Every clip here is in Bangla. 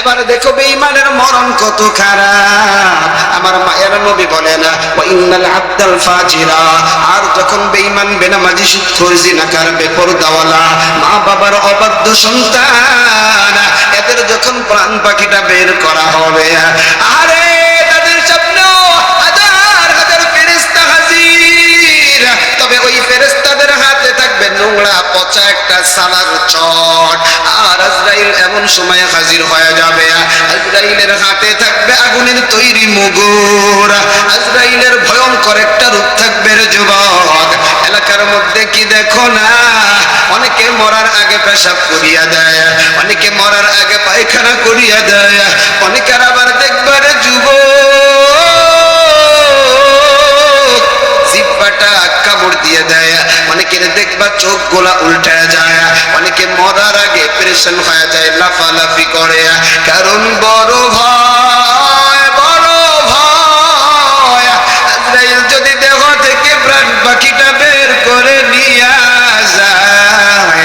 এবার দেখো বেঈমানের মরণ কত খারাপ। আমার মায়ের নবী বলেন ওয়া ইন্নাল আবদাল ফাজিরা, আর যখন বেঈমান বেনামাজি সুদখোর জিনাকার বেপরদাওয়ালা মা বাবার অবাধ্য সন্তান এদের যখন প্রাণ পাখিটা বের করা হবে, আরে তাদের সামনেও হাজার হাজার ফেরেশতা হাজির, তবে ওই ফেরেশতাদের হাতে থাকবে নোংরা পচা একটা সালার চট। আর আজরাইল এমন সময় হাজির হয়ে যাবে, আজরাইলের হাতে থাকবে আগুনের তৈরি মুগুর। আজরাইলের ভয়ঙ্কর একটা রূপ থাকবে রে যুবক। এলাকার মধ্যে কি দেখো না, অনেকে মরার আগে পেশাব করিয়া দেয়, অনেকে মরার আগে পায়খানা করিয়া দেয়, অনেকের আবার দেখবে রে যুবক জিহ্বাটা কামড় দিয়ে দেয়, অনেকের দেখবা চোখ গোলা উল্টে যায়, অনেকে মরার আগে পেরেশান হয়ে যায়, লাফালাফি করে, কারণ বড় ভয়, বড় ভয় আজরাইল যদি দেহ থেকে প্রাণ পাখিটা বের করে নিয়ে যায়।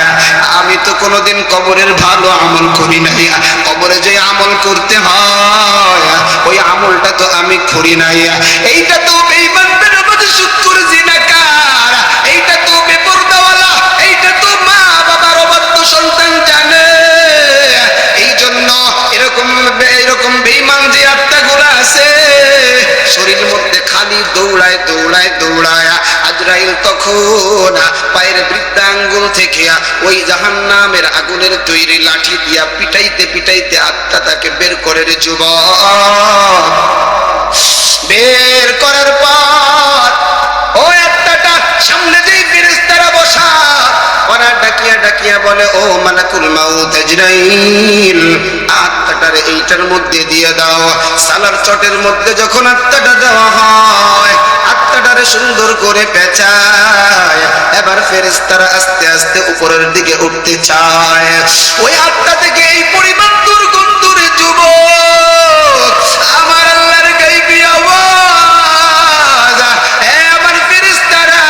আমি তো কোনোদিন কবরের ভালো আমল করি নাই, কবরে যে আমল করতে হয় ওই আমলটা তো আমি করি নাই। এইটা তো বেঈমান বেনামাজি সুদখোর জিনাকার, এইটা তো বেপরদাওয়ালা, এইটা তো মা বাবার অবাধ্য সন্তান জানে। এই জন্য এরকম বেঈমান যে আত্মাগুলো আছে শরীরের মধ্যে খালি দৌড়ায় দৌড়ায় দৌড়ায়, আজরাইল তখন পায়ের বৃদ্ধাঙ্গুল থেকে ওই জাহান্নামের আগুনের তৈরি লাঠি দিয়া পিটাইতে পিটাইতে আত্মাটাকে বের করে রে যুবক। বের করার পর ওই আত্মাটা সামনে যেই ফেরেশতারা বসা, ওরা ডাকিয়া ডাকিয়া বলে ও মালাকুল মাউত আজরাইল, আত্মাটারে এইটার মধ্যে দিয়ে দাও। সালার চটের মধ্যে যখন আত্মাটা দেওয়া হয়, আত্মাটারে সুন্দর করে পেঁচায়, এবার ফেরেশতারা আস্তে আস্তে উপরের দিকে উঠতে চায়। ওই আত্মা থেকে এই পরিমাণ দুর্গন্ধ রে যুবক, আমার আল্লাহর গায়বী আওয়াজ, আমার ফেরেশতারা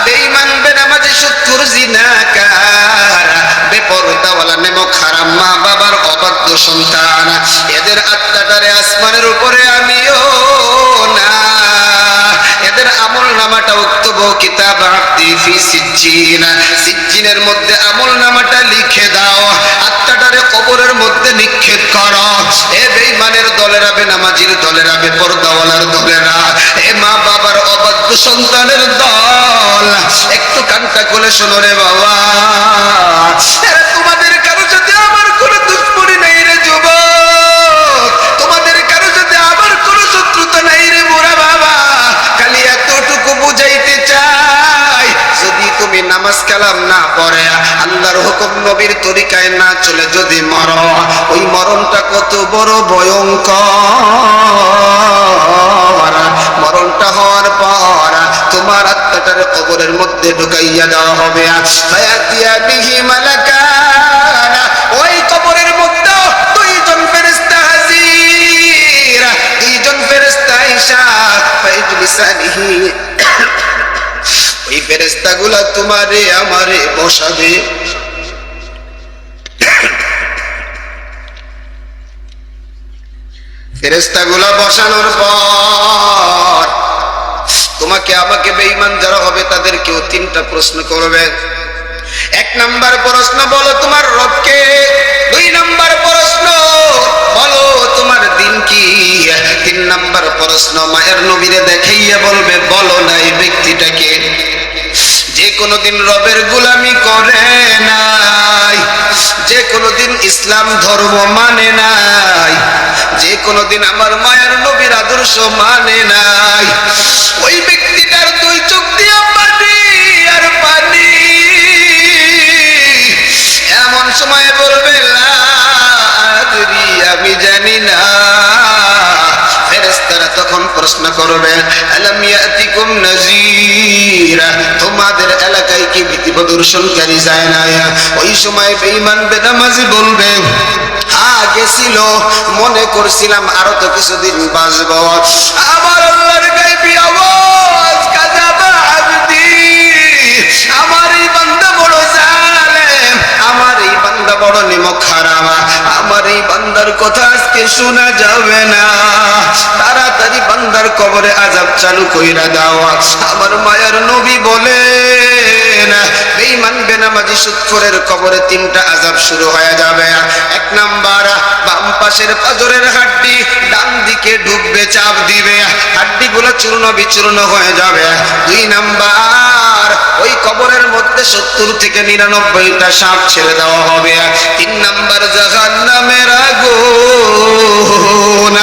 বেঈমান বেনামাজি সুদখোর জিনাকার বেপরদাওয়ালা নেমক হারাম মা বাবার অবাধ্য সন্তান এদের আত্মাটারে আসমানের উপরে আমিও না, এদের আমল নামাটা উক্তব কিতাব আব্দি ফি সিজ্জিন, সিজ্জিনের মধ্যে আমল নামাটা লিখে দাও, আত্মাটারে কবরের মধ্যে নিক্ষেপ করো। এ বেঈমানের দলেরা, বেনামাজির দলেরা, বেপরদাওয়ালার দলেরা, এ মা বাবার অবাধ্য সন্তানের দল, একটু কানটা খুলে শোনো রে বাবা, তোমাদের কারো সাথে আমার কোনো দুশ্মনী নাই রে যুবক, তোমাদের কারো সাথে আমার কোনো শত্রুতা নাই রে বুড়া বাবা, খালি এতটুকু বুঝাইতে চাই, যদি তুমি নামাজ কালাম না পড়ে আল্লাহর হুকুম নবীর তরিকায় না চলে যদি মরো, ওই মরণটা কত বড় ভয়ঙ্কর। মরণটা হওয়ার পর তোমার আত্মাটার কবরের মধ্যে ঢুকাইয়া দেওয়া হবে, ওই কবরের মধ্যে দুইজন ফেরেশতা হাজির, দুইজন ফেরেশতা আয়েশা ফাইজলিসানিহি, ওই ফেরেশতাগুলা তোমারে আমারে বসাবে। ফেরেশতাগুলা বসানোর পর তোমাকে আমাকে বেঈমান যারা হবে তাদেরকেও তিনটা প্রশ্ন করবে। এক নাম্বার প্রশ্ন, বলো তোমার রবকে। দুই নাম্বার প্রশ্ন, বলো তোমার দিন কি। তিন নাম্বার প্রশ্ন, মায়ের নবীরে দেখাইয়া বলবে বলো না এই ব্যক্তিটাকে যে কোনোদিন রবের গোলামি করে নাই, যে কোনোদিন ইসলাম ধর্ম মানে নাই, যে কোনোদিন আমার মায়ের নবীর আদর্শ মানে নাই, ওই ব্যক্তিটার দুই চোখ দিয়ে পানি আর পানি। এমন সময় বলবে লা আদরি, আমি জানি না। ফেরেশতারা তখন প্রশ্ন করবে আলাম ইয়াতিকুম নাযীর, তোমাদের এলাকায় কি ভীতি প্রদর্শনকারী যায় না? ওই সময় বেঈমান বেনামাজি বলবে হ্যাঁ গেছিল, মনে করছিলাম আরো তো কিছুদিন বাঁচব। আমার আল্লাহর গায়বী আওয়াজ, কাযাবা আবদি, আমার এই বান্দা বড় জালেম, আমার এই বান্দা বান্দা বড় নিমক হারাম, আমার এই বান্দার কথা আজকে শোনা যাবে না, তাড়াতাড়ি বান্দার কবরে আযাব চালু কইরা দাও। আমার মায়ার নবী বলেন বেঈমান বেনামাজি সুদখোরের কবরে তিনটা আযাব শুরু হয়ে যাবে। এক নাম্বার, বাম পাশের পাজরের হাড্ডি ডান দিকে ঢুকবে, চাপ দিবে, হাড্ডিগুলো চূর্ণ বিচূর্ণ হয়ে যাবে। দুই নাম্বার, ওই কবরের মধ্যে 70 থেকে 99টা সাপ ছেড়ে দেওয়া হবে। তিন নাম্বার, জাহান্নামের আগুন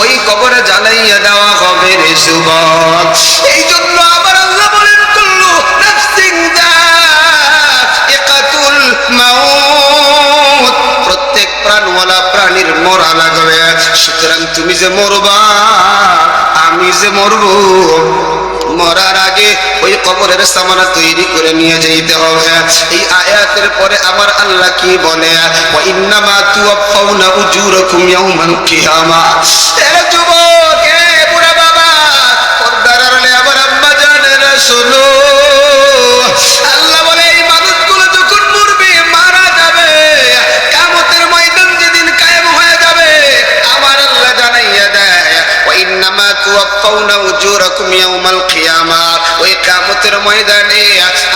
ওই কবরে জ্বালাইয়া দেওয়া হবে রে যুবক। এই জন্য আমার আল্লাহ বলেন কুল্লু নাফসিন যায়িকাতুল মাউত, প্রত্যেক প্রাণওয়ালা প্রাণীর মরা লাগবে। সুতরাং তুমি যে মরবা, আমি যে মরব, মরার আগে ওই কবরের সামানা তৈরি করে নিয়ে যেতে হবে। এই আয়াতের পরে আমার আল্লাহ কি বলে, ওয়া ইন্নামা তুওয়াফাউনা উজুরাকুম ইয়াউমাল কিয়ামা। এ যুবক, এ বুড়া বাবা, পর্দার আড়ালে আবার আম্মা জানেরা শোনো, আল্লাহ বলে এই মানুষগুলো যখন মরবে, মারা যাবে, কিয়ামতের ময়দান যেদিন কায়েম হয়ে যাবে, আমার আল্লাহ জানাইয়া দেয় ওয়া ইন্নামা তুওয়াফাউনা উজুরাকুম ইয়াউমাল কিয়ামা। ওই কিয়ামতের ময়দানে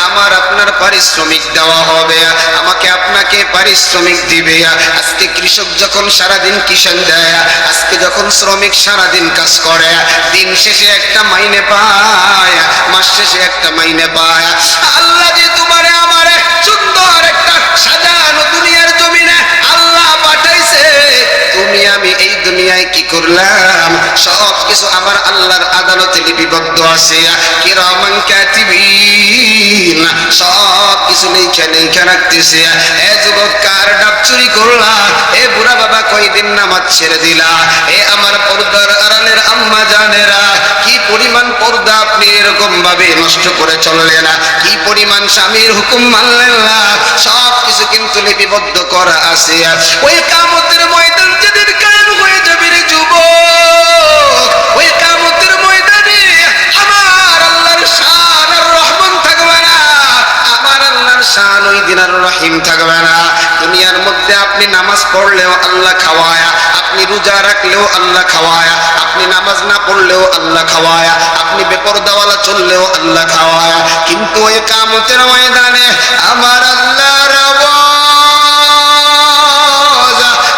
আমার আপনার পারিশ্রমিক দেওয়া হবে, আমাকে আপনাকে পারিশ্রমিক দিবে। আজকে কৃষক যখন সারাদিন কিষান দেয়, আজকে যখন শ্রমিক সারাদিন কাজ করে, দিন শেষে একটা মাইনে পায়, মাস শেষে একটা মাইনে পায়। আল্লাহ যে তোমারে আমারে সুন্দর একটা সাজানো দুনিয়ার জমিনে আল্লাহ পাঠাইছে, তুমি আমি এই দুনিয়ায় কি করলাম, সব কিছু আমার আল্লাহর আদালতে লিপিবদ্ধ আছে। কিরামান কাতিবিন, সব কিছু লিখে রাখতেছে। এ যুবক, কার ডাব চুরি করলা? এ বুড়া বাবা, কয়দিন নামাজ ছেড়ে দিলা? এ আমার পর্দার আড়ালের আম্মা জানেরা, কি পরিমাণ পর্দা আপনি এরকম ভাবে নষ্ট করে চললেন, কি পরিমাণ স্বামীর হুকুম মানলেন না, সব কিছু কিন্তু লিপিবদ্ধ করা আছে। ওই কিয়ামতের ময়দান যেদিন কায়েম হয়ে যাবে রে যুবক, ওই কিয়ামতের ময়দানে আমার আল্লাহর শান আর রহমান থাকবে না, আমার আল্লাহর শান ওই দিন আর রহিম থাকবে না। দুনিয়ার মধ্যে আপনি নামাজ পড়লেও আল্লাহ খাওয়ায়, আপনি রোজা রাখলেও আল্লাহ খাওয়ায়, আপনি নামাজ না পড়লেও আল্লাহ খাওয়ায়, আপনি বেপরদাওয়ালা চললেও আল্লাহ খাওয়ায়। কিন্তু ওই কিয়ামতের ময়দানে আমার আল্লাহর আওয়াজ,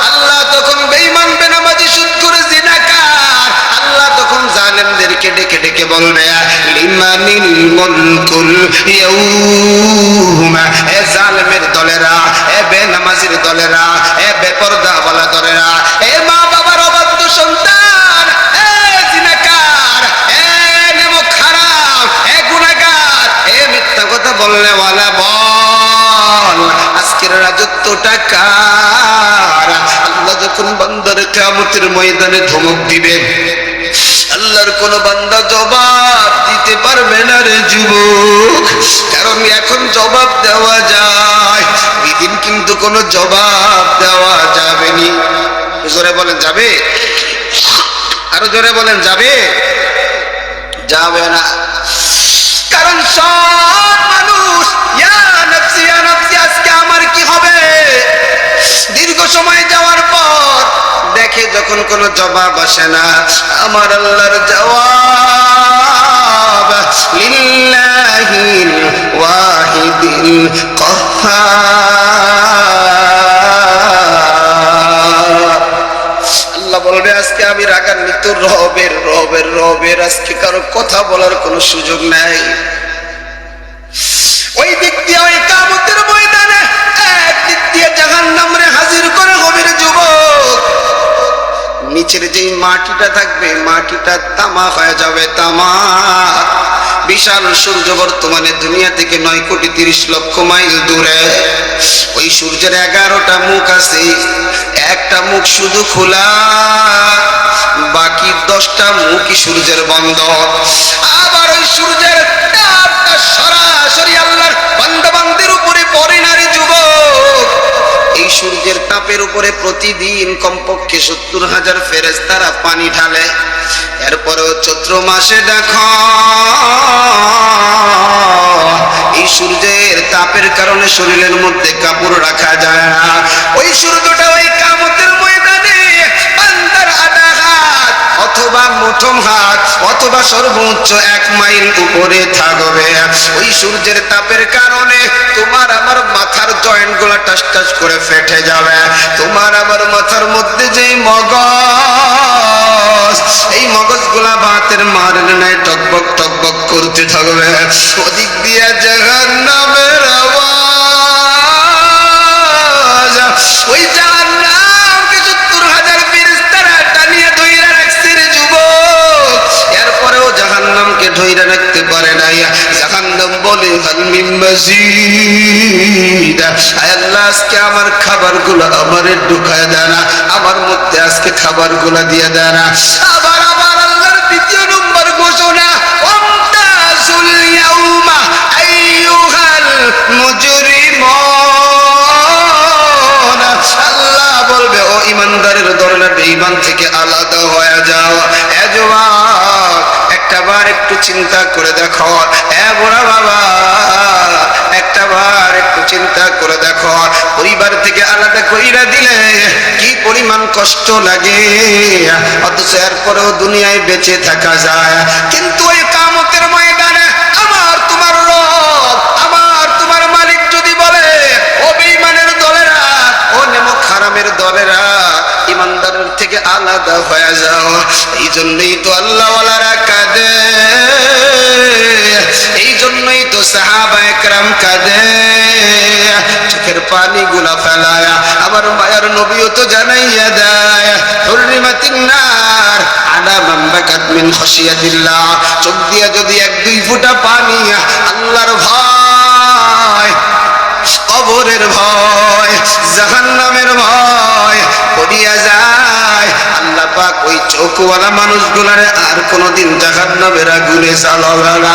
আল্লাহ তখন বেঈমান বেনামাজি সুদখোর জিনাকার, আল্লাহ তখন জালেমদেরকে ডেকে ডেকে বলবে লিমানিল মুলকুল ইয়াউমা। এ জালেমের দলেরা, এ বেনামাজির দলেরা, এ বেপরদাওয়ালা দলেরা, এ মা বাবার অবাধ্য সন্তান, এ জিনাকার, এ নেমক হারাম, এ গুনাহগার, এ মিথ্যা কথা বললে ওয়ালা বল, আজকের রাজত্বটা কার? আল্লাহ যখন বান্দার কিয়ামতের ময়দানে ধমক দিবে, আল্লাহর কোন বান্দা জবাব দিতে পারবে না রে যুবক, কারণ এখন জবাব দেওয়া যায়, এদিন কিন্তু কোনো জবাব দেওয়া যাবে নি। জোরে বলেন যাবে? আরো জোরে বলেন যাবে? যাবে না। কারণ সব মানুষ ইয়া নফসি ইয়া নফসি, আজকে আমার কি হবে? দীর্ঘ সময় যাওয়ার পর দেখে যখন কোনো জবাব আসে না, আমার আল্লাহর জবাব লিল্লাহিল ওয়াহিদিল কাহ্হার। আল্লাহ বলবে আজকে আমি রাগান্বিত, রবের রবের রবের, আজকে কারো কথা বলার কোনো সুযোগ নাই। ওই দিক দিয়ে ওই কিয়ামতের ময়দানে একদিক দিয়ে জাহান্নাম রে হাজির করে হবে রে যুবক, নিচের যেই মাটিটা থাকবে, মাটিটা তামা হয়ে যাবে, তামা। বিশাল সূর্য বর্তমানে দুনিয়া থেকে 9,30,00,000 মাইল দূরে। ওই সূর্যের 11টা মুখ আছে, একটা মুখ শুধু খোলা, বাকি 10টা মুখই সূর্যের বন্ধ। আবার ওই সূর্যের তাপটা সরাসরি আল্লাহর বান্দা বান্দির উপরে পড়ে না রে যুবক। এই সূর্যের তাপের উপরে প্রতিদিন কমপক্ষে 70,000 ফেরেশতারা পানি ঢালে। এরপরেও চৈত্র মাসে দেখো এই সূর্যের তাপের কারণে শরীরের মধ্যে কাপড় রাখা যায় না। ওই সূর্যটা ওই কিয়ামতের ময়দানে বান্দার আধা হাত অথবা মুঠো হাত অথবা সর্বোচ্চ 1 মাইল উপরে থাকবে। ওই সূর্যের তাপের কারণে তোমার আমার মাথার জয়েন্ট গুলা টাস টাস করে ফেটে যাবে। তোমার আমার মাথার মধ্যে যে মগজ, এই মগজগুলা ভাতের মারের নাই টকবক টকবক করতে থাকবে। ওদিক দিয়ে জাহান্নামের আওয়াজ, ওই জাহান্নামকে 70,000 ফেরেশতারা টানিয়ে ধইরা রাখছে রে যুবক। এরপরেও জাহান্নামকে ধইরা রাখতে পারে নাই। জাহান্নাম বলে হাল মিন মাজিদ, আয় আল্লাহ আজকে আমার খাবারগুলো আমারে ঢুকায় দেয় না, আমার মধ্যে আজকে খাবারগুলো দিয়ে দেয় না। আবার আবার আল্লাহর দ্বিতীয় নম্বর ঘোষণা, আমতাজুল ইয়াউমা আইয়ুহাল মুজরিমুন, আল্লাহ বলবে ও ইমানদারের দরজা বেঈমান থেকে আলাদা হয়ে যাও। এ যুবক একটাবার একটু চিন্তা করে দেখো, এ বুড়া বাবা একটাবার একটু চিন্তা করে দেখো, পরিবার থেকে আলাদা কইরা দিলে কি পরিমাণ কষ্ট লাগে, অথচ এরপরেও দুনিয়ায় বেঁচে থাকা যায়। কিন্তু ওই কিয়ামতের ময়দানে আমার তোমার রব, আমার তোমার মালিক যদি বলে ও বেঈমানের দলেরা, ও নেমক হারামের দলেরা, ইমানদারের থেকে আলাদা হয়ে যাও। এই জন্যই তো আল্লাহওয়ালারা কাঁদে, এই জন্যই তো সাহাবায়ে কেরাম কাঁদে, চোখের পানি গুলা ফেলায়া। আমার মায়ার নবীও তো জানাইয়া দেয়, হুররিমাতিন নার আলা মান বাকাত মিন খাশিয়াতিল্লাহ, চোখ দিয়া যদি 1-2 ফোঁটা পানি আল্লাহর ভয়, কবরের ভয়, জাহান্নামের ভয় পড়িয়া যায়, আল্লাহ পাক ওই চোখওয়ালা মানুষগুলারে আর কোনোদিন জাহান্নামের আগুনে জ্বালাবে না।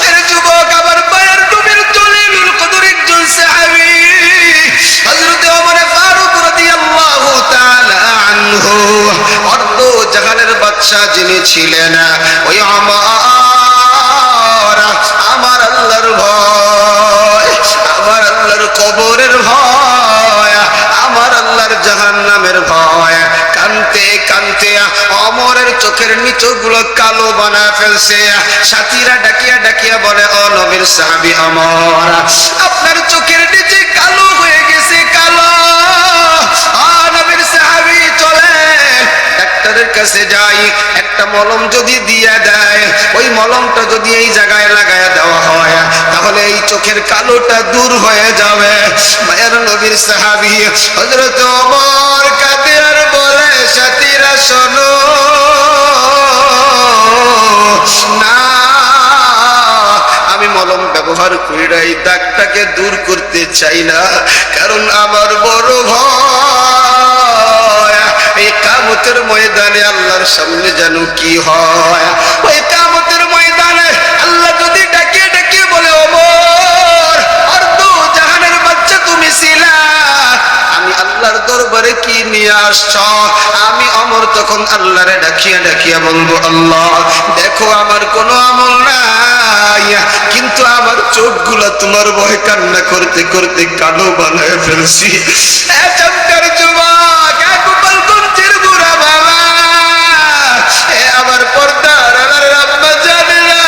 এর যুবক আবার মায়ার নবীর জলিলুল কদর একজন সাহাবী হযরত ওমর ফারুক রাদিয়াল্লাহু তাআলা আনহু, অর্ধ জাহানের বাদশা যিনি ছিলেন, ওই ওমর আমার আল্লাহর ভয়, আমার আল্লাহর কবরের ভয়, আমার আল্লাহর জাহান্নামের ভয়, কানতে কানতে ওমরের চোখের নিচগুলো কালো বানায় ফেলছে। সাথীরা ডাকিয়া ডাকিয়া বলে, ও নবীর সাহাবী ওমর, আপনার চোখের নিচে কালো হয়ে গেছে, কালো। ও নবীর সাহাবী চলেন ডাক্তারের কাছে যাই, একটা মলম যদি দিয়া দেয়, ওই মলমটা যদি এই জায়গায় লাগায়া দেওয়া হয়, তাহলে এই চোখের কালোটা দূর হয়ে যাবে। মায়ের নবীর সাহাবী হযরত ওমর কাঁদে আর বলে, সাথীরা শোনো না, আমি মলম ব্যবহার কইরা এই দাগটাকে দূর করতে চাই না, কারণ আমার বড় ভয় এই কিয়ামতের ময়দানে আল্লাহর সামনে যেন কি হয়। ওই কিয়ামতের ময়দানে আল্লাহ যদি ডাকিয়ে ডাকিয়ে বলে, ওমর অর্ধ জাহানের বাচ্চা তুমি ছিলা, আমি আল্লাহর দরবারে কি নিয়ে আসছ? আমি ওমর তখন আল্লাহরে ডাকিয়ে ডাকিয়ে বলবো, আল্লাহ দেখো আমার কোনো আমল নাই, কিন্তু আমার চোখগুলা তোমার ভয় কান্না করতে করতে কালো বানায় ফেলছি। এখনকার যুবক, গোপালগঞ্জের বুড়া বাবা, আমার পর্দার আব্বা জানে না,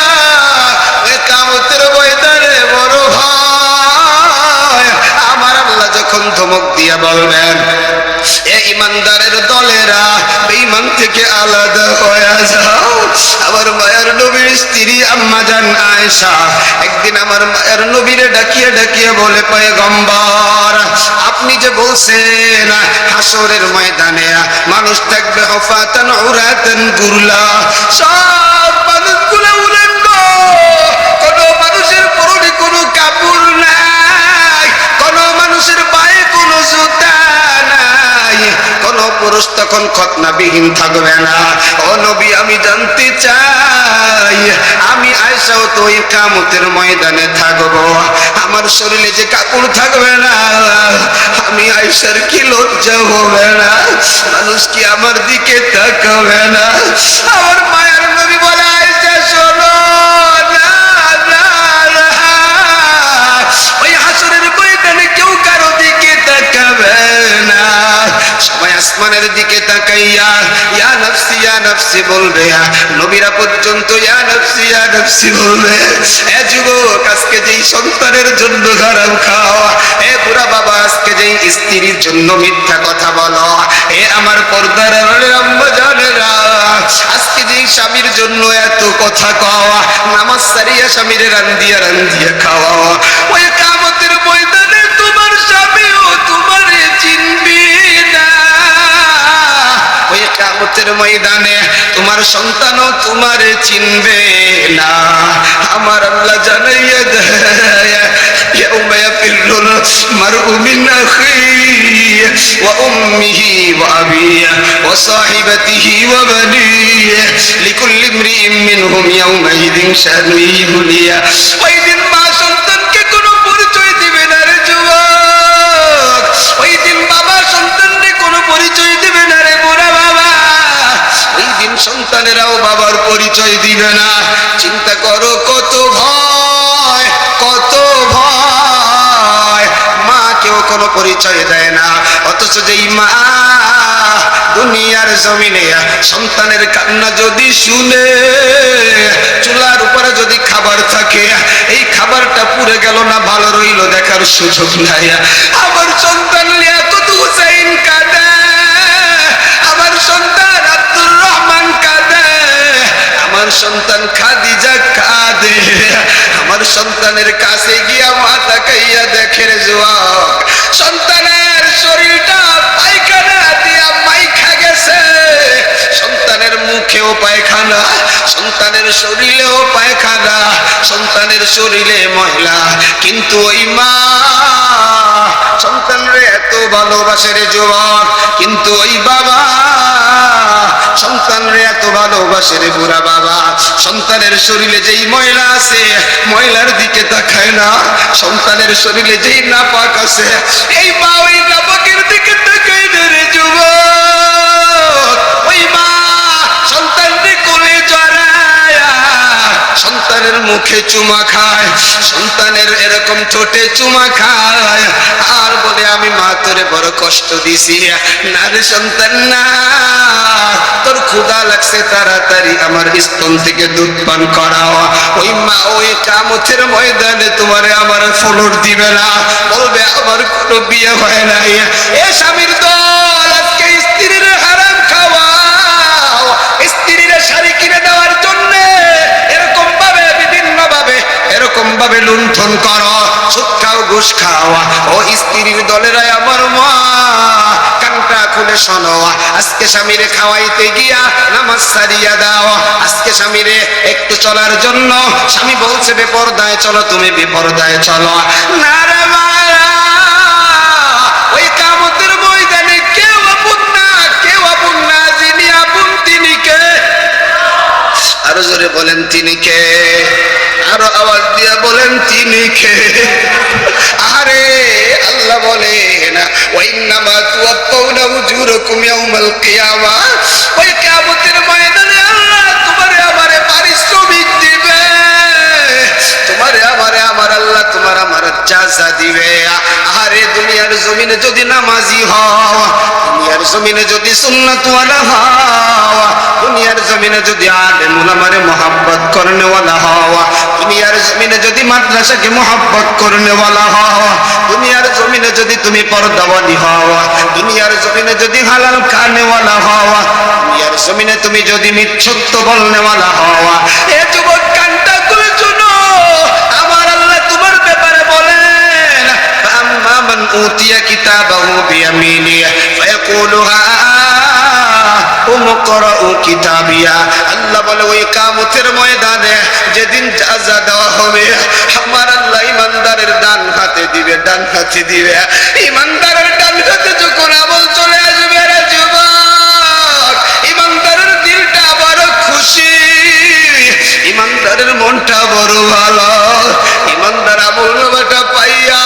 ওই কিয়ামতের ময়দানে বড় ভয়। আমার আল্লাহ যখন ধমক দিয়া বলবেন, এ ইমানদারের দলেরা বেঈমান থেকে আলাদা হয়ে যাও। আমার মায়ের নবীর স্ত্রী আম্মা জান আয়েশা একদিন আমার মায়ের নবীরে ডাকিয়ে ডাকিয়ে বলে, পয়গম্বর আপনি যে বলছেন হাসরের ময়দানে মানুষ থাকবে হুফাতান উরাতান গুরলা, সব মানুষগুলো উলঙ্গ, কোনো মানুষের পরনে কোনো কাপড় নাই, কোনো মানুষের পায়ে কোনো জুতা নাই, কোনো উরুস তখন খতনাবিহীন থাকবে না। ও নবী, আমি জানতে চাই, আমি আয়েশাও তো ওই কিয়ামতের ময়দানে থাকবো, আমার শরীরে যে কাপড় থাকবে না, আমি আয়েশার কি লজ্জা হবে না? মানুষ কি আমার দিকে তাকাবে না? আমার মায়ের নবী বলে, আয়েশা শোনো না, না, না, ওই হাসরের ময়দানে কেউ কারো দিকে তাকাবে না। সবাই আসমানের দিকে তাকাইয়া ইয়া নফসি ইয়া নফসি বলবে, নবীরা পর্যন্ত ইয়া নফসি ইয়া নফসি বলবে। এ যুবক, আজকে যেই সন্তানের জন্য হারাম খাও, এ বুড়া বাবা, আজকে যেই স্ত্রীর জন্য মিথ্যা কথা বলো, এ আমার পর্দার আম্মা জানেরা, আজকে যেই স্বামীর জন্য এত কথা কওয়া, নামাজ সারিয়া স্বামীর রান্দিয়া রান্দিয়া খাওয়া, ওই কিয়ামতের ময়দানে তোমার স্বামীও তোমারে চিনবে না। ওই কিয়ামতের ময়দানে তোমার সন্তানও তোমারে চিনবে না। আমার আল্লাহ জানাইয়া দেয়, ইয়াউমা ইয়াফিরুল মারউ মিন আখিহি ওয়া উম্মিহি ওয়া আবিহি ওয়া সাহিবাতিহি ওয়া বানিহি লিকুল্লি ইমরিইন মিনহুম ইয়াউমাইযিন শা'নুন ইউগনিয়া। ওই দিন মা সন্তানকে কোনো পরিচয় দিবে না রে যুবক। ওই দিন বাবা সন্তানকে কোনো পরিচয় দিবে না রে বুড়া বাবা। ওই দিন সন্তানেরাও বাবার পরিচয় দিবে না। চিন্তা করো, কত ভয়, কত ভয়। মা কেউ কোনো পরিচয় দেয় না, অথচ যেই মা দুনিয়ার জমিনে সন্তানের কান্না যদি শুনে, চুলার উপরে যদি খাবার থাকে, এই খাবারটা পুড়ে গেল না ভালো রইল দেখার সুযোগ নাই। আমার সন্তান লিয়াকত হুসাইন কাঁদে, আমার সন্তান আব্দুর রহমান কাঁদে, আমার সন্তান খাদিজা কাঁদে। আমার সন্তানের কাছে গিয়া মাথা কাইয়া দেখে রে যুবক, সন্তানের শরীরটা পায়খানা দিয়া মাইখা গেছে, সন্তানের মুখেও পায়খানা, সন্তানের শরীরেও পায়খানা, সন্তানের শরীরে ময়লা, কিন্তু ওই মা সন্তানরে এত ভালোবাসে রে যুবক, কিন্তু ওই বাবা সন্তানরে এত ভালোবাসে রে বুড়া বাবা, সন্তানের শরীরে যেই ময়লা আছে ময়লার দিকে তাকায় না, সন্তানের শরীরে যেই নাপাক আছে এই মা ওই নাপাকের দিকে তাকায় না রে যুবক। ওই মা সন্তানকে কোলে জড়ায়, সন্তানের মুখে চুমা খায়, সন্তানের এরকম ঠোঁটে চুমা খায়, আর বলে আমি মা তোরে বড় কষ্ট দিছি। না রে সন্তান না, তোর ক্ষুধা লাগছে, তাড়াতাড়ি আমার স্তন থেকে দুধ পান করাও। ওই মা ওই কিয়ামতের ময়দানে তোমারে আমার ফলর দিবে না, বলবে আমার কোনো বিয়ে হয় নাই। এ স্বামীর দল, আজকে স্ত্রীর হারাম খাওয়াও, স্ত্রীর শাড়ি কিনে দেওয়ার জন্য এরকম ভাবে বিভিন্ন ভাবে এরকম ভাবে লুণ্ঠন করো, সুদ খাও, ঘুষ খাও। ও স্ত্রীর দলেরা আমার মা, কানটা খুলে শোনো, আজকে স্বামীরে খাওয়াইতে গিয়া নামাজ সারিয়া দাও। আজকে স্বামীরে একটু চলার জন্য স্বামী বলছে বেপরদায় চলো, তুমি বেপরদায় চলো না রে মারা। ওই কিয়ামতের ময়দানে কেউ আপন না, কেউ আপন না, যিনি আপন তিনি কে? আরো জোরে বলেন তিনি কে? আরো আওয়াজ দিয়া বলেন তিনি কে? আরে আল্লাহ বলেন ওয়াইন্নামা তুওয়াফাউনা উজুরাকুম ইয়াউমাল কিয়ামাহ। ওই কিয়ামতের ময়দানে আল্লাহ তোমারে আমারে পারিশ্রমিক দিবে, তোমারে আমারে আমার আল্লাহ তোমার আমার জাযা দিবে। আরে দুনিয়ার জমিনে যদি নামাজি হও, দুনিয়ার জমিনে যদি সুন্নাতওয়ালা হও, দুনিয়ার জমিনে যদি আলেম উলামারে মোহাব্বত করনে ওয়ালা হও, দুনিয়ার জমিনে যদি মাদ্রাসাকে মোহাব্বত করনে ওয়ালা হও, দুনিয়ার জমিনে যদি তুমি পর্দাওয়ালি হও, দুনিয়ার জমিনে যদি হালাল খানে ওয়ালা হও, দুনিয়ার জমিনে তুমি যদি মিথ্যত্ব বলনে ওয়ালা হও, এ যুবক কানটা খুলে শুনো, আমার আল্লাহ তোমার ব্যাপারে বলেন ফাম্মা মান উতিয়া কিতাবাহু বিয়ামিনিহি ফায়াকুলু কিতাবিয়া। আল্লাহ বলে ওই কিয়ামতের ময়দানে যেদিন জাযা দেওয়া হবে, আমার আল্লাহ ইমানদারের ডান হাতে দিবে, ডান হাতে দিবে। ইমানদারের ডান হাতে যখন আমল চলে আসবে রে যুবক, বড় ভালো। ইমানদার আমল নামাটা পাইয়া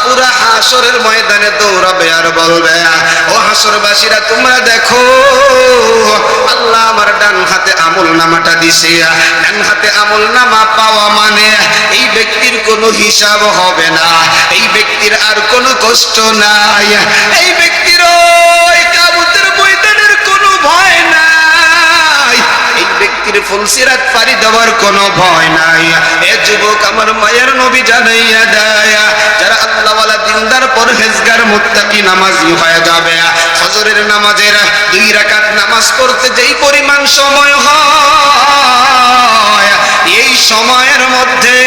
পুরা হাসরের ময়দানে দৌড়াবে আর বলবে, ও হাসরবাসীরা তোমরা দেখো, আল্লাহ আমার ডান হাতে আমল নামাটা দিছে। ডান হাতে আমল নামা পাওয়া মানে এই ব্যক্তির কোনো হিসাব হবে না, এই ব্যক্তির আর কোনো কষ্ট নাই, এই ব্যক্তির ওই কিয়ামতের ময়দানের কোনো ভয় নাই, এই ব্যক্তির ফুলসিরাত পারি দেওয়ার কোনো ভয় নাই। এ যুবক, আমার মায়ের নবী জানাইয়া দেয়, যারা আল্লাহওয়ালা দিনদার পরহেজগার মুত্তাকি নামাজি হয়ে যাবে, ফজরের নামাজের 2 রাকাত নামাজ পড়তে যেই পরিমাণ সময় হয়, এই সময়ের মধ্যে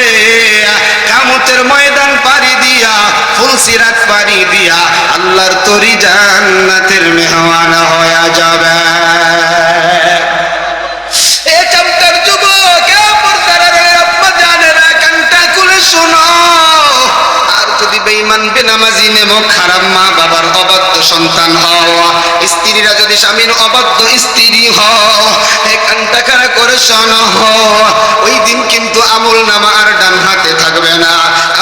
কিয়ামতের ময়দান পাড়ি দিয়া, ফুলসিরাত পাড়ি দিয়া আল্লাহর তরি জান্নাতের মেহমান হয়ে যাবে। বেঈমান বেনামাজি নেমক হারাম মা বাবার অবাধ্য সন্তান হও, স্ত্রীরা যদি স্বামীর অবাধ্য স্ত্রী হও, কানটা খাড়া করে শোনো, ওই দিন কিন্তু আমল নামা আর ডান হাতে থাকবে না।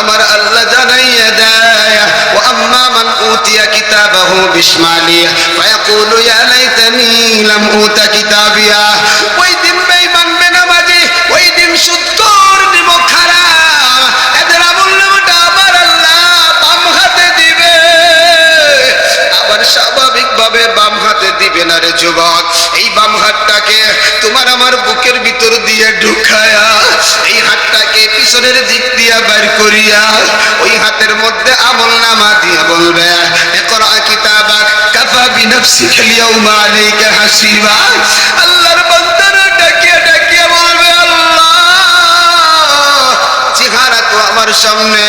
আমার আল্লাহ জানাইয়া দেয়, ও আম্মা মান উতিয়া কিতাবাহু বিশমালি ফায়াকুলু ইয়া লাইতানি লাম উতা কিতাবিয়া। ওই দিন বেঈমান বেনামাজি, ওই দিন সুদখোর নিমক হারাম, এদের আমল নামাটা আমার আল্লাহ বাম হাতে দিবে। আবার স্বাভাবিকভাবে বাম হাতে দিবে না রে যুবক, এই বাম হাতটাকে তোমার আমার বুকের ভিতর দিয়ে ঢুকায়া, এই হাতটাকে পিছনের দিক দিয়া বের করিয়া ওই হাতের মধ্যে আমল নামা দিয়ে বলবে, ইকরা কিতাবাক কাফা বিনাফসিকা আল-ইয়াওমা আলাইকা হাসিবা। আল্লাহর বান্দারা ডাকিয়া ডাকিয়া বলবে, আল্লাহ চেহারা তো আমার সামনে,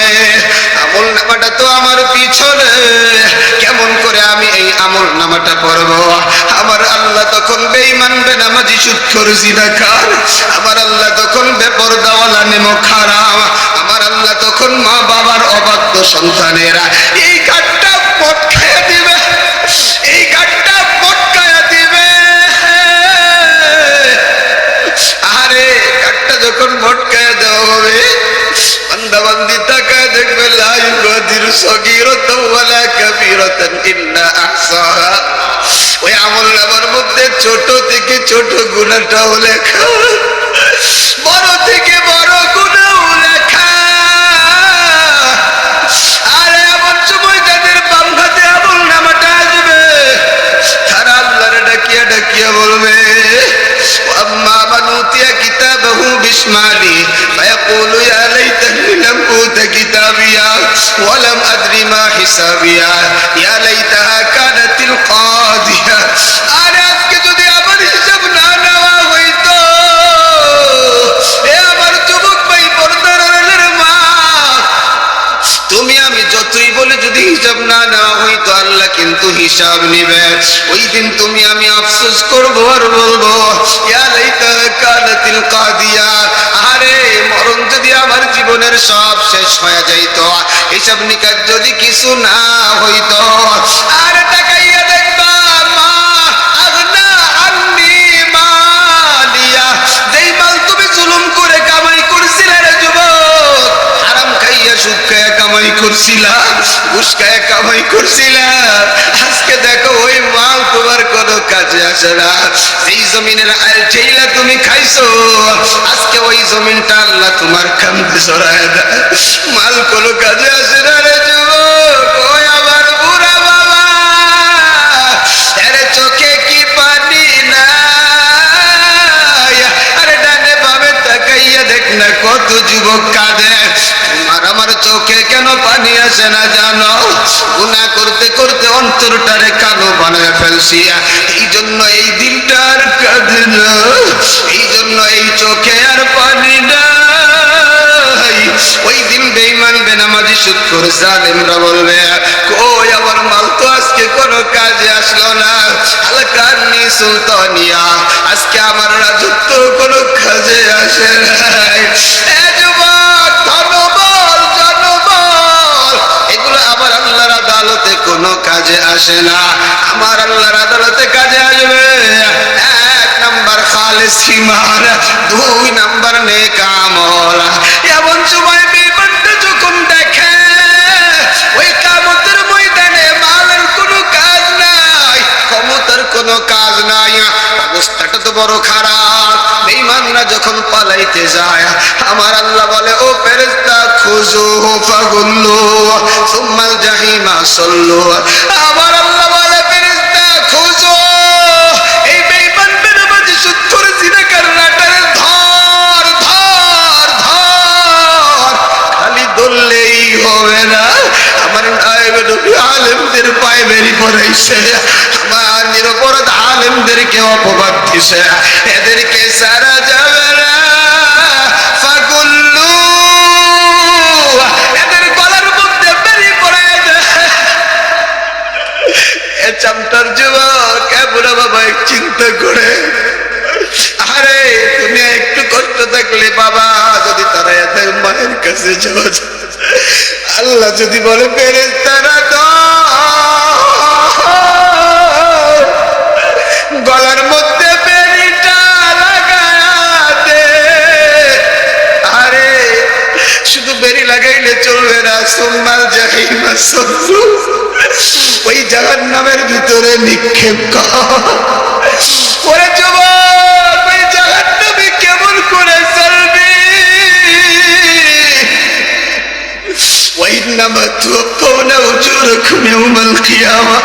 আমল নামাটা তো আমার পিছনে, কেমন করে আমি এই আমল নামাটা পড়ব? আমার আল্লাহ তখন বেঈমান বেনামাজি সুদখোর জিনাকার, আমার আল্লাহ তখন বেপরদাওয়ালা নেমক হারাম, আমার আল্লাহ তখন মা বাবার অবাধ্য সন্তানেরা এই কাঠটা পটকায়া দিবে, এই কাঠটা পটকায়া দিবে। আরে কাঠটা যখন পটকায়া দেওয়া হবে, বান্দা বান্দি তাকায় দেখবে, লা ইউগাদিরু সগীরাতান ওয়ালা কাবীরাতান ইল্লা আহসাহা। ওই আমল নামার মধ্যে ছোট থেকে ছোট গুনাহটাও লেখা, বড় থেকে বড় গুনাহও লেখা। আর এমন সময় যাদের বাম হাতে আমল নামাটা আসবে, তারা আল্লাহরে ডাকিয়া ডাকিয়া বলবে, আম্মা মান উতিয়া কিতাবাহু বিশমালি ফায়াকুলু ইয়া লাইতানি লাম উতা কিতাবিয়া ওয়া লাম আদরি মা হিসাবিয়া ইয়া লাইতাহা কানাতিল কাদিয়া। আর আজকে যদি আমার হিসাব না নেওয়া হইতো, এ আমার যুবক ভাই পর্দার আড়ালের মা, তুমি আমি যতই বলে যদি হিসাব না নেওয়া হইতো, আল্লাহ কিন্তু হিসাব নিবে। ওই দিন তুমি আমি আফসোস করবো আর বলবো, ইয়া লাইতাহা কানাতিল কাদিয়া। আরে মরণ যদি আমার জীবনের সব শেষ হয়ে যাইতো, হিসাব নিকাশ যদি কিছু না হইতো, আর তাকাইয়া দেখবা মা আগনা আন্নি মালিয়া, যেই মাল তুমি জুলুম করে কামাই করছিলে রে যুবক, হারাম খাইয়া সুদ খাইয়া কামাই করছিলা, ঘুষ খাইয়া কামাই করছিলা, আজকে দেখো ওই মাল তোমার কোনো কাজে আসে না। যেই জমিনের আল ঠেইলা তুমি খাইছো, আজকে ওই জমিনটা আল্লাহ তোমার কান্দে সরায় দেয়, মাল কোনো কাজে আসে না রে যুবক। ওই আমার বুড়া বাবা, এর চোখে কি পানি নাই? আরে ডানে বামে তাকাইয়া দেখ না কত যুবক কাঁদে। তোমার আমার চোখে কেন পানি আসে না জানো? গুনাহ করতে করতে অন্তরটারে কালো বানায় ফেলছি, এই জন্য এই দিলটা আর কাঁদে না, এই জন্য এই চোখে আর পানি নাই। ওই দিন বেঈমান বেনামাজি সুদখোর জালেমরা বলবে, কই আমার মাল তো আজকে কোনো কাজে আসলো না, হালকানি সুলতানিয়া, আজকে আমার রাজত্ব কোনো কাজে আসে নাই। এ যুবক, ধনবল জনবল এগুলো আমার আল্লাহর আদালতে কোনো কাজে আসে না। আমার আল্লাহর আদালতে কাজে আসবে 1 নাম্বার খালিস ঈমান, 2 নাম্বার নেক আমল। বড় খারাপ। বেঈমানরা যখন পালাইতে যায় আমার আল্লাহ বলে ও ফেরেশতা খুযুহু ফাগুল্লু সুম্মাল জাহিমা সাল্লু। আমার আল্লাহ বলে ফেরেশতা খুযু এই বেঈমান বেনামাজি সুৎখোর জিনাকারটারে ধর ধর ধর। খালি ধরলেই হবে না, আমার নায়েবে নবী আলেমদের পায়ে বেরি পড়াইছে, আমার নিরপরাধ আলেমদেরকে অপবাদ দিছে, এদেরকে সারা যাবে না। ফাগুল্লু এদের গলার মধ্যে বেরি পড়ায় দেয়। এ চামটার যুবক এ বুড়া বাবা চিন্তা করে, আরে তুমি একটু কষ্ট থাকলে বাবা যদি তারা এদের মায়ের কাছে যাওয়া যায়, আল্লাহ যদি বলে ফেরেশতারা তো গলার মধ্যে বেরিটা লাগাতে, আরে শুধু বেরি লাগাইলে চলবে না, সুম্মাল জাহিমা সাল্লু ওই জাহান্নামের ভিতরে নিক্ষেপ কর। ওরে যুবক ওই জাহান্নামে কেমন করে চলবি? ওয়াইন্নামা তুওয়াফাউনা উজুরাকুম ইয়াওমাল কিয়ামা।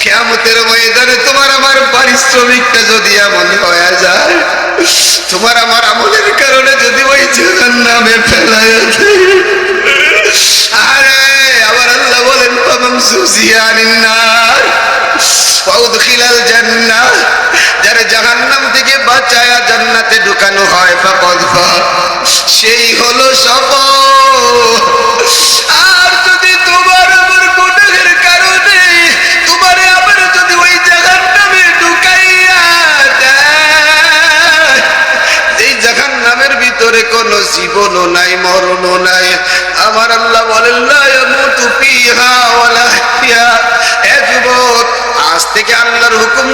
কিয়ামতের ময়দানে তোমার আমার পারিশ্রমিকটা যদি এমন হয়ে যায়, তোমার আমার আমলের কারণে যদি ওই জাহান্নামে ফেলায় দেয়, আরে আমার আল্লাহ বলেন ফামান যুযিয়া আনিন নার ওয়া উদখিলাল জান্নাহ, যারা জাহান্নাম থেকে বাঁচায়া জান্নাতে ঢুকানো হয় ফাকাদ ফাজ, সেই হলো সফল। আর যদি তোমার আমার গুনাহের কারণে তোমার আমার যদি ওই জাহান্নামে ঢুকাইয়া দেয়, এই জাহান্নামের ভিতরে কোনো জীবনও নাই মরণও নাই, আমার আল্লাহ বলেন লা ইয়ামুতু ফিহা ওয়ালা ইয়াহইয়া। এ যুবক আজ থেকে আল্লাহর হুকুম